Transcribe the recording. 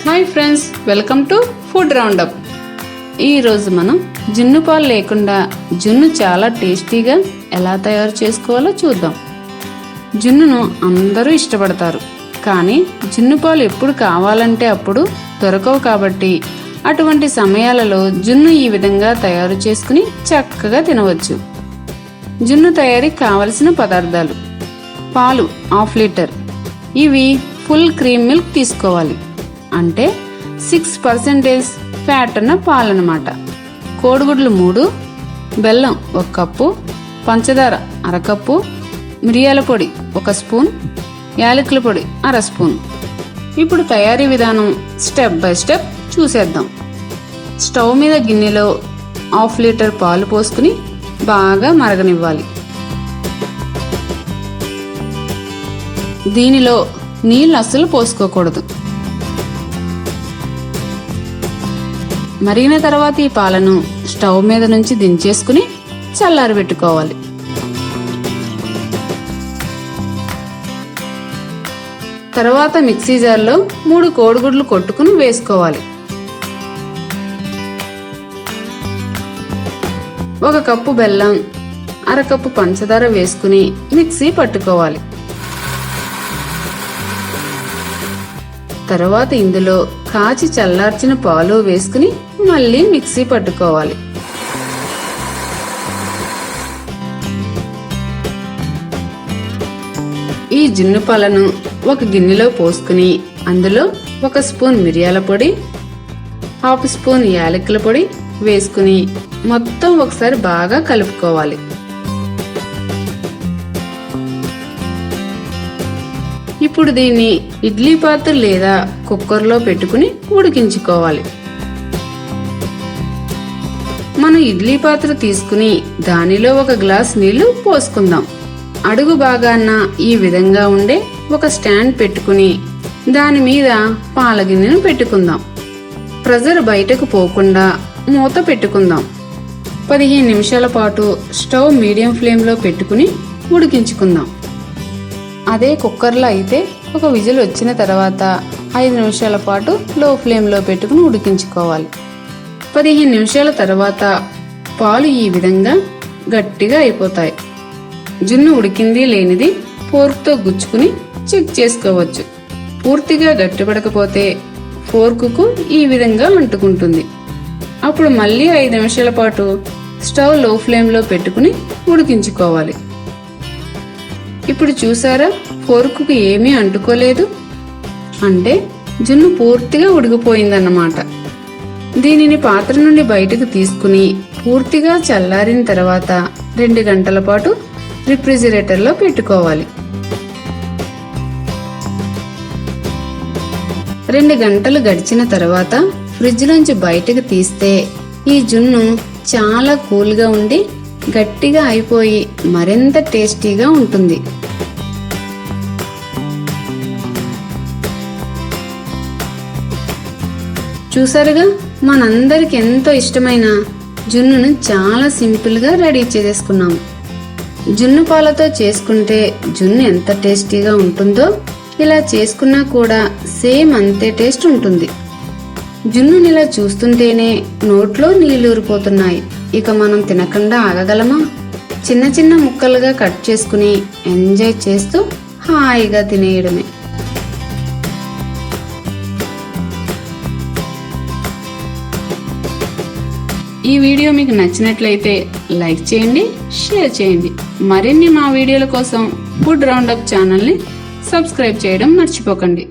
Hi friends, welcome to food roundup. ఈరోజు మనం జున్ను పాలు లేకుండా జున్ను చాలా టేస్టీగా ఎలా తయారు చేసుకోవాలో చూద్దాం. జున్నును అందరూ ఇష్టపడతారు, కానీ జున్ను పాలు ఎప్పుడు కావాలంటే అప్పుడు దొరకవు. కాబట్టి అటువంటి సమయాలలో జున్ను ఈ విధంగా తయారు చేసుకుని చక్కగా తినవచ్చు. జున్ను తయారీకి కావలసిన పదార్థాలు: పాలు 1/2 లీటర్. ఇవి ఫుల్ క్రీమ్ మిల్క్ తీసుకోవాలి, అంటే 6% ఫ్యాట్ ఉన్న పాలన్నమాట. కోడిగుడ్లు 3, బెల్లం 1 కప్పు, పంచదార 1/2 కప్పు, మిరియాల పొడి 1 స్పూన్, యాలకుల పొడి 1/2 స్పూన్. ఇప్పుడు తయారీ విధానం స్టెప్ బై స్టెప్ చూసేద్దాం. స్టవ్ మీద గిన్నెలో 1/2 లీటర్ పాలు పోసుకుని బాగా మరగనివ్వాలి. దీనిలో నీళ్ళు అస్సలు పోసుకోకూడదు. మరిగిన తర్వాత ఈ పాలను స్టవ్ మీద నుంచి దించేసుకుని చల్లారబెట్టుకోవాలి. తర్వాత మిక్సీ జార్లో 3 కోడిగుడ్లు కొట్టుకుని వేసుకోవాలి. 1 కప్పు బెల్లం, 1/2 కప్పు పంచదార వేసుకుని మిక్సీ పట్టుకోవాలి. తర్వాత ఇందులో కాచి చల్లార్చిన పాలు వేసుకుని మళ్ళీ మిక్సీ పట్టుకోవాలి. ఈ జున్ను పాలను ఒక గిన్నెలో పోసుకుని అందులో 1 స్పూన్ మిరియాల పొడి, 1/2 స్పూన్ యాలకుల పొడి వేసుకుని మొత్తం ఒకసారి బాగా కలుపుకోవాలి. ఇప్పుడు దీన్ని ఇడ్లీ పాత్ర లేదా కుక్కర్లో పెట్టుకుని ఉడికించుకోవాలి. మనం ఇడ్లీ పాత్ర తీసుకుని దానిలో 1 గ్లాస్ నీళ్లు పోసుకుందాం. అడుగు భాగాన ఈ విధంగా ఉండే ఒక స్టాండ్ పెట్టుకుని దాని మీద పాల గిన్నెను పెట్టుకుందాం. ప్రెజర్ బయటకు పోకుండా మూత పెట్టుకుందాం. 15 నిమిషాల పాటు స్టవ్ మీడియం ఫ్లేమ్లో పెట్టుకుని ఉడికించుకుందాం. అదే కుక్కర్లో అయితే 1 విజిల్ వచ్చిన తర్వాత 5 నిమిషాల పాటు లో ఫ్లేమ్లో పెట్టుకుని ఉడికించుకోవాలి. 15 నిమిషాల తర్వాత పాలు ఈ విధంగా గట్టిగా అయిపోతాయి. జున్ను ఉడికింది లేనిది ఫోర్క్తో గుచ్చుకుని చెక్ చేసుకోవచ్చు. పూర్తిగా గట్టిపడకపోతే ఫోర్కుకు ఈ విధంగా అంటుకుంటుంది. అప్పుడు మళ్ళీ 5 నిమిషాల పాటు స్టవ్ లో ఫ్లేమ్లో పెట్టుకుని ఉడికించుకోవాలి. ఇప్పుడు చూసారా, ఫోర్కుకు ఏమీ అంటుకోలేదు, అంటే జున్ను పూర్తిగా ఉడికిపోయిందన్నమాట. దీనిని పాత్ర నుండి బయటకు తీసుకుని పూర్తిగా చల్లారిన తర్వాత 2 గంటల పాటు రిఫ్రిజిరేటర్లో పెట్టుకోవాలి. 2 గంటలు గడిచిన తర్వాత ఫ్రిడ్జ్ నుంచి బయటకు తీస్తే ఈ జున్ను చాలా కూల్గా ఉండి గట్టిగా అయిపోయి మరింత టేస్టీగా ఉంటుంది. చూసారుగా, మనందరికి ఎంతో ఇష్టమైన జున్నును చాలా సింపుల్గా రెడీ చేసుకున్నాము. జున్ను పాలతో చేసుకుంటే జున్ను ఎంత టేస్టీగా ఉంటుందో ఇలా చేసుకున్నా కూడా సేమ్ అంతే టేస్ట్ ఉంటుంది. జున్నుని ఇలా చూస్తుంటేనే నోట్లో నీళ్లూరిపోతున్నాయి. ఇక మనం తినకుండా ఆగగలమా? చిన్న చిన్న ముక్కలుగా కట్ చేసుకుని ఎంజాయ్ చేస్తూ హాయిగా తినేయడమే. ఈ వీడియో మీకు నచ్చినట్లయితే లైక్ చేయండి, షేర్ చేయండి. మరిన్ని మా వీడియోల కోసం ఫుడ్ రౌండప్ ఛానల్ని సబ్స్క్రైబ్ చేయడం మర్చిపోకండి.